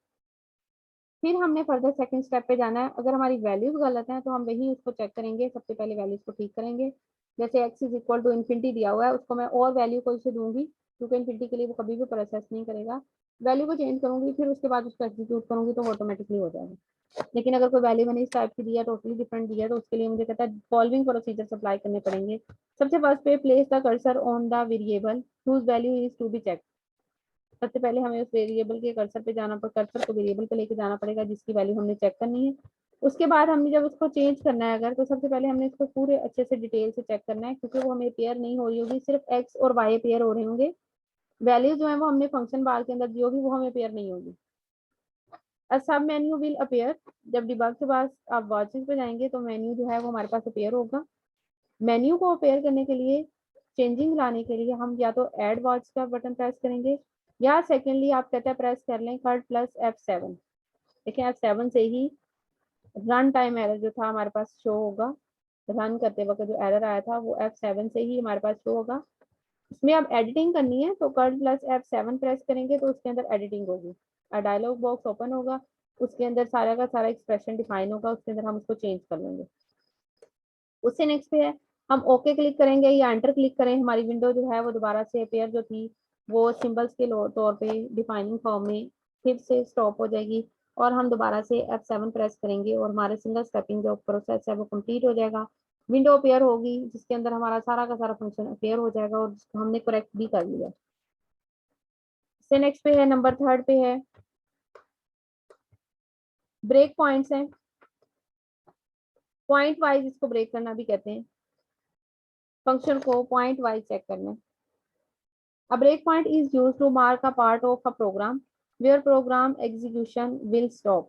फिर हमने फर्दर सेकंड स्टेप पे जाना है। अगर हमारी वैल्यूज गलत हैं तो हम वही उसको चेक करेंगे, सबसे पहले वैल्यूज को ठीक करेंगे। जैसे x is equal to infinity दिया हुआ है, उसको मैं और वैल्यू कोई से दूंगी, क्योंकि इन्फिनिटी के लिए वो कभी भी प्रोसेस नहीं करेगा। वैल्यू को चेंज करूंगी, फिर उसके बाद उसको एग्जीक्यूट करूंगी तो ऑटोमेटिकली हो जाएगा। लेकिन अगर कोई वैल्यू मैंने इस टाइप की दी है, टोटली डिफरेंट दी है, तो उसके लिए मुझे कहता है फॉलोइंग प्रोसीजर अप्लाई करने पड़ेंगे। सबसे फर्स्ट पे place the cursor on the variable whose value is to be check. सबसे पहले हमें उस वेरिएबल के कर्सर पे जाना पड़ेगा, कर्सर को वेरिएबल पे लेके जाना पड़ेगा जिसकी वैल्यू हमने चेक करनी है। उसके बाद हमने जब उसको चेंज करना है अगर, तो सबसे पहले हमने इसको पूरे अच्छे से डिटेल से चेक करना है, क्योंकि वो हमें पेयर नहीं हो रही होगी, सिर्फ एक्स और वाई पेयर हो रहे होंगे। वैल्यू जो है वो हमने फंक्शन बार के अंदर दी होगी, वो हमें पेयर नहीं होगी। सब मेन्यू विल अपेयर। जब डिबग के बाद आप वॉचेस पे जाएंगे तो मेन्यू जो है वो हमारे पास अपेयर होगा। मेन्यू को अपेयर करने के लिए, चेंजिंग लाने के लिए हम या तो ऐड वॉच का बटन प्रेस करेंगे, या सेकेंडली आप कहते हैं प्रेस कर लें कर्ट प्लस F7। देखिए F7 से ही रन टाइम एरर जो था हमारे पास शो होगा। रन करते वक्त जो एरर आया था वो F7 से ही हमारे पास शो होगा। इसमें अब एडिटिंग करनी है तो कर्ट प्लस F7 प्रेस करेंगे तो उसके अंदर एडिटिंग होगी। डायलॉग बॉक्स ओपन होगा, उसके अंदर सारा का सारा एक्सप्रेशन डिफाइन होगा, उसके अंदर हम उसको चेंज कर लेंगे। उससे नेक्स्ट पे है हम ओके क्लिक करेंगे या एंटर क्लिक करें, हमारी विंडो जो है वो दोबारा से अपेयर जो थी वो सिंबल्स के तौर पे डिफाइनिंग फॉर्म में फिर से स्टॉप हो जाएगी, और हम दोबारा से F7 प्रेस करेंगे और हमारे सिंगल स्टेपिंग जो प्रोसेस है वो कंप्लीट हो जाएगा। विंडो अपेयर होगी जिसके अंदर हमारा सारा का सारा फंक्शन अपेयर हो जाएगा और जिसको हमने करेक्ट भी कर लिया। इससे नेक्स्ट पे है नंबर 3 पे है ब्रेक पॉइंट्स हैं। पॉइंट वाइज इसको ब्रेक करना भी कहते हैं, फंक्शन को पॉइंट वाइज चेक करना। A breakpoint is used to mark a part of a program where program execution will stop.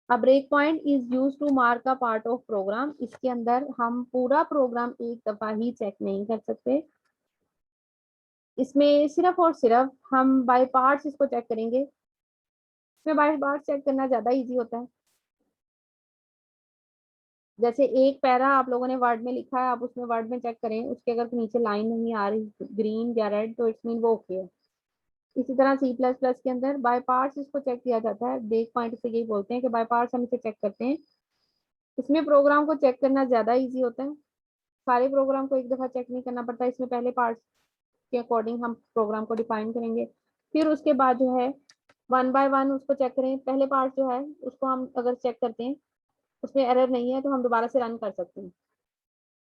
A breakpoint is used to mark a part of program. इसके अंदर हम पूरा प्रोग्राम एक दफा ही check नहीं कर सकते, इसमें सिर्फ और सिर्फ हम बाय पार्ट्स इसको चेक करेंगे। इसमें बाय पार्ट्स चेक करना ज्यादा इजी होता है। जैसे एक पैरा आप लोगों ने वर्ड में लिखा है, आप उसमें वर्ड में चेक करें, उसके अगर नीचे लाइन नहीं आ रही ग्रीन या रेड तो इट्स मीन वो ओके है। इसी तरह C++ के अंदर बाय पार्ट्स इसको चेक किया जाता है। ब्रेक पॉइंट से यही बोलते हैं कि बाय पार्ट्स हम इसे चेक करते हैं। इसमें प्रोग्राम को चेक करना ज्यादा इजी होता है, सारे प्रोग्राम को एक दफा चेक नहीं करना पड़ता। इसमें पहले पार्ट्स के अकॉर्डिंग हम प्रोग्राम को डिफाइन करेंगे, फिर उसके बाद जो है वन बाय वन उसको चेक करें। पहले पार्ट जो है उसको हम अगर चेक करते हैं उसमें एरर नहीं है तो हम दोबारा से रन कर सकते हैं।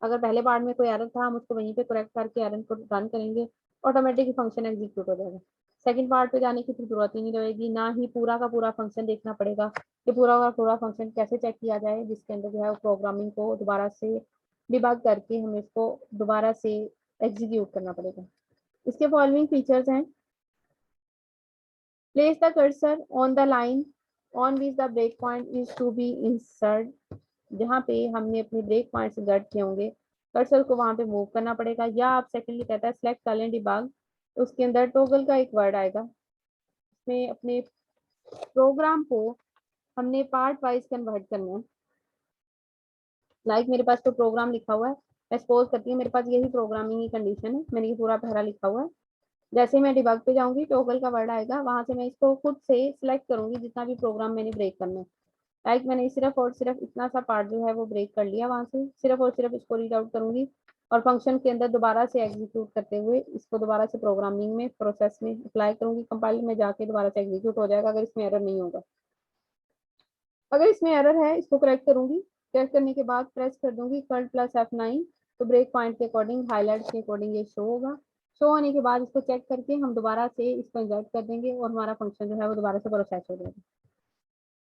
अगर पहले पार्ट में कोई एरर था हम उसको वहीं पे करेक्ट करके एरर को रन करेंगे, ऑटोमेटिक फंक्शन एग्जीक्यूट हो जाएगा। सेकंड पार्ट पे जाने की फिर जरूरत ही नहीं रहेगी, ना ही पूरा का पूरा फंक्शन देखना पड़ेगा कि पूरा का पूरा फंक्शन कैसे चेक किया जाए, जिसके अंदर जो है प्रोग्रामिंग को दोबारा से डिबग करके हमें इसको दोबारा से एग्जीक्यूट करना पड़ेगा। इसके फॉलोइंग फीचर्स हैं। Place the cursor on the line on which the break point is to be insert. जहाँ पे हमने अपने ब्रेक पॉइंट इंसर्ट किए होंगे कर्सर को वहां पे मूव करना पड़ेगा। या आप सेकेंडली कहता है सेलेक्ट कर लें डिबग, उसके अंदर टॉगल का एक वर्ड आएगा, उसमें अपने प्रोग्राम को हमने पार्ट वाइज कन्वर्ट करना है। लाइक मेरे पास तो प्रोग्राम लिखा हुआ है, मैं सपोज करती हूँ मेरे पास यही प्रोग्रामिंग की कंडीशन है, मैंने ये पूरा पहरा लिखा हुआ है। जैसे मैं डिबग पे जाऊंगी टॉगल का वर्ड आएगा, वहां से मैं इसको खुद से सिलेक्ट करूंगी जितना भी प्रोग्राम मैंने ब्रेक करना है। लाइक मैंने सिर्फ और सिर्फ इतना सा पार्ट जो है वो ब्रेक कर लिया, वहां से सिर्फ और सिर्फ इसको रीड आउट करूंगी और फंक्शन के अंदर दोबारा से एग्जीक्यूट करते हुए इसको दोबारा से प्रोग्रामिंग में प्रोसेस में अप्लाई करूंगी। कंपाइल में जाके दोबारा से एग्जीक्यूट हो जाएगा अगर इसमें एरर नहीं होगा। अगर इसमें एरर है इसको करेक्ट करूंगी, करेक्ट करने के बाद प्रेस कर दूंगी कर्ट प्लस F9, तो ब्रेक पॉइंट के अकॉर्डिंग हाईलाइट के अकॉर्डिंग ये शो होगा। शो होने के बाद इसको चेक करके हम दोबारा से इसको इंसर्ट कर देंगे और हमारा फंक्शन जो है वो दोबारा से प्रोसेस हो जाएगा।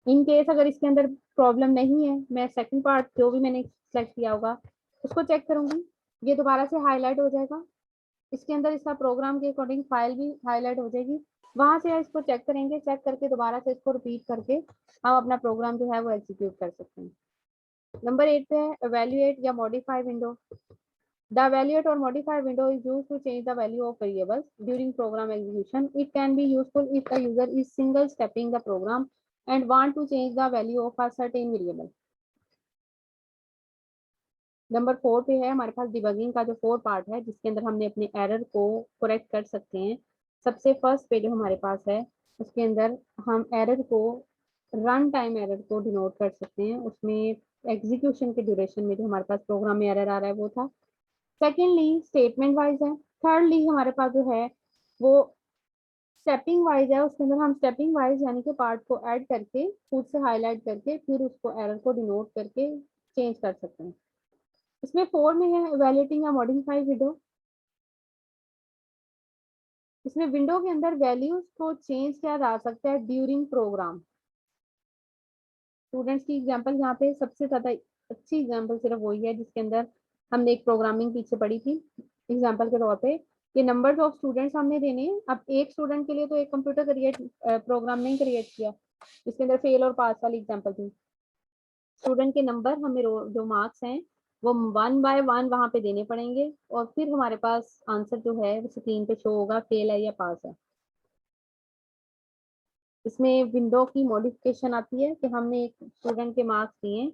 इन केस अगर इसके अंदर प्रॉब्लम नहीं है, मैं सेकंड पार्ट जो भी मैंने सेलेक्ट किया होगा उसको चेक करूंगी, ये दोबारा से हाईलाइट हो जाएगा। इसके अंदर इसका प्रोग्राम के अकॉर्डिंग फाइल भी हाईलाइट हो जाएगी, वहां से इसको चेक करेंगे, चेक करके दोबारा से इसको रिपीट करके हम अपना प्रोग्राम जो है वो एग्जीक्यूट कर सकते हैं। नंबर 8 पे है evaluate या modify window. The evaluate or modify window is used to change the value of variables during program execution. It can be useful if the user is single stepping the program and want to change the value of a certain variable. Number 4 पे है हमारे पास debugging का जो 4 part है, जिसके अंदर हमने अपने एरर को करेक्ट कर सकते हैं। सबसे फर्स्ट पे जो हमारे पास है, उसके अंदर हम एरर को, रन टाइम एरर को डिनोट कर सकते हैं। उसमें एग्जीक्यूशन के ड्यूरेशन में जो हमारे पास प्रोग्राम में एरर आ रहा है वो था। सेकेंडली स्टेटमेंट वाइज है। थर्डली हमारे पास जो है वो स्टेपिंग वाइज है। उसके अंदर हम स्टेपिंग वाइज यानी कि पार्ट को ऐड करके, खुद से हाईलाइट करके, फिर उसको एरर को डिनोट करके चेंज कर सकते हैं। इसमें 4 में है इवैल्यूएटिंग या मॉडिफाई विंडो। इसमें विंडो के अंदर वैल्यूज को चेंज किया जा सकता है ड्यूरिंग प्रोग्राम। स्टूडेंट्स की एग्जांपल यहाँ पे सबसे ज्यादा अच्छी एग्जांपल सिर्फ वही है जिसके अंदर हमने एक प्रोग्रामिंग पीछे पढ़ी थी। एग्जांपल के तौर पे ये नंबर्स ऑफ स्टूडेंट्स हमने देने हैं। अब एक स्टूडेंट के लिए तो एक कंप्यूटर क्रिएट प्रोग्राम नहीं क्रिएट किया, जिसके अंदर फेल और पास वाली एग्जांपल थी। स्टूडेंट के नंबर हमें जो मार्क्स हैं वो 1 बाय 1 वहां पे देने पड़ेंगे, और फिर हमारे पास आंसर जो है वो स्क्रीन पे शो होगा, फेल है या पास है। इसमें विंडो की मॉडिफिकेशन आती है कि हमने एक स्टूडेंट के मार्क्स दिए,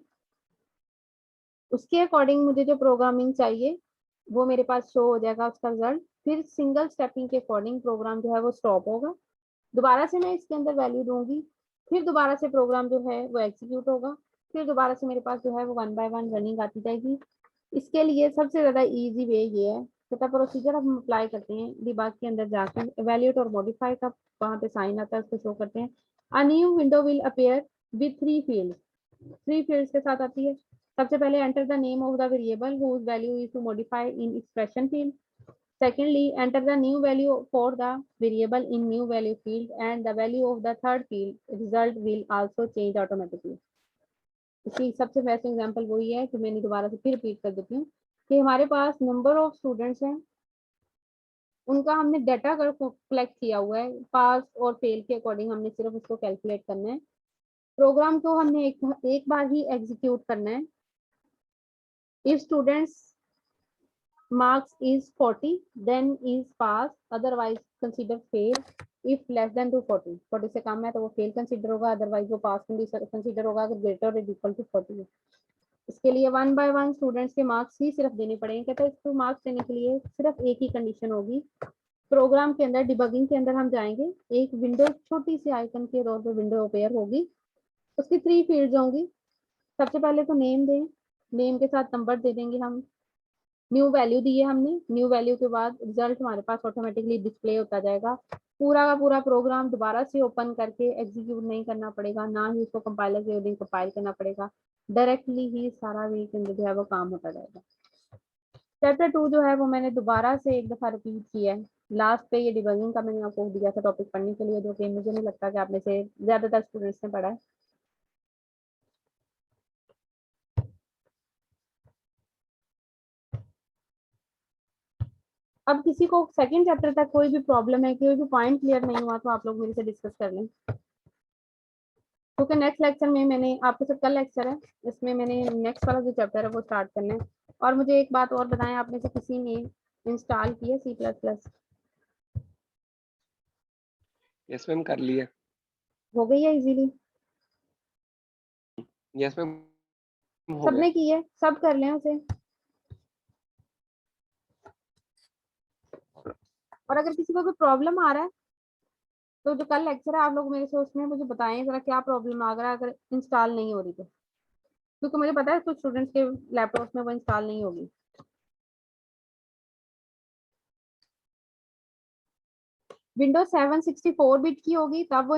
उसके अकॉर्डिंग मुझे जो प्रोग्रामिंग चाहिए वो मेरे पास शो हो जाएगा उसका रिजल्ट। फिर सिंगल स्टेपिंग के अकॉर्डिंग प्रोग्राम जो है वो स्टॉप होगा। दोबारा से मैं इसके अंदर वैल्यू दूंगी, फिर दोबारा से प्रोग्राम जो है वो एग्जीक्यूट होगा, फिर दोबारा से मेरे पास जो है वो 1 बाय 1 रनिंग आती जाएगी। इसके लिए सबसे ज्यादा इजी वे ये है, छोटा प्रोसीजर हम अप्लाई करते हैं डिबग के अंदर जाकर, इवैल्यूएट और मॉडिफाई का वहां पे साइन आता है, उसको शो करते हैं। A new window will appear with 3 fields. 3 fields के साथ आती है। सबसे पहले enter the name of the variable whose value is to modify in expression field. Secondly, enter the new value for the variable in new value field, and the value of the third field result will also change automatically. इसकी सबसे best example वही है कि मैंने दोबारा से फिर repeat कर देती हूँ कि हमारे पास नंबर ऑफ स्टूडेंट्स हैं, उनका हमने डाटा कलेक्ट किया हुआ है, पास और फेल के अकॉर्डिंग हमने सिर्फ उसको कैलकुलेट करना है। प्रोग्राम को हमने एक बार ही एग्जीक्यूट करना है। If students marks is 40 then is pass, otherwise consider fail. If less than to 40 से कम है तो वो फेल कंसीडर होगा, अदरवाइज वो पास कंसीडर होगा अगर ग्रेटर और इक्वल टू 40 है। इसके लिए 1 बाय 1 स्टूडेंट्स के मार्क्स ही सिर्फ देने पड़ेंगे। कहते हैं इसको मार्क्स देने के लिए सिर्फ एक ही कंडीशन होगी। प्रोग्राम के अंदर डिबगिंग के अंदर हम जाएंगे, एक विंडो छोटी सी आइकन के तौर पर विंडो अपेयर होगी, उसकी 3 फील्ड्स होंगी। सबसे पहले तो नेम दें, नेम के साथ नंबर दे देंगे हम। न्यू वैल्यू दी है हमने, न्यू वैल्यू के बाद रिजल्ट हमारे पास ऑटोमेटिकली डिस्प्ले होता जाएगा। पूरा का पूरा प्रोग्राम दोबारा से ओपन करके एग्जीक्यूट नहीं करना पड़ेगा, ना ही उसको कंपाइलर के अकॉर्डिंग कंपाइल करना पड़ेगा, डायरेक्टली ही सारा वे के अंदर जो है वो काम होता जाएगा। चैप्टर 2 जो है वो मैंने दोबारा से एक दफा रिपीट किया है। लास्ट पे ये डिबगिंग का मैंने आपको दिया था टॉपिक पढ़ने के लिए, जो कि मुझे नहीं लगता कि आप में से ज्यादातर स्टूडेंट्स ने पढ़ा है। अब किसी को सेकंड चैप्टर तक कोई भी प्रॉब्लम है, कोई भी पॉइंट क्लियर नहीं हुआ, तो आप लोग मेरे से डिस्कस कर लें, क्योंकि नेक्स्ट लेक्चर में मैंने आपके साथ कल लेक्चर है, इसमें मैंने नेक्स्ट वाला जो चैप्टर है वो स्टार्ट करना है। और मुझे एक बात और बताएं, आप में से किसी ने इंस्टॉल की है C++? यस मैम, कर लिया। हो गई है इजीली? यस मैम, हो गया। सबने की है, सब कर लें उसे। और अगर किसी को कोई प्रॉब्लम आ रहा है तो जो कल लेक्चर है आप लोग मेरे से उसमें मुझे बताएं जरा क्या प्रॉब्लम आ रहा है, अगर इंस्टॉल नहीं हो रही तो, क्योंकि मुझे पता है कुछ स्टूडेंट्स के लैपटॉप में वो इंस्टॉल नहीं होगी। विंडोज 7 64 बिट की होगी तब वो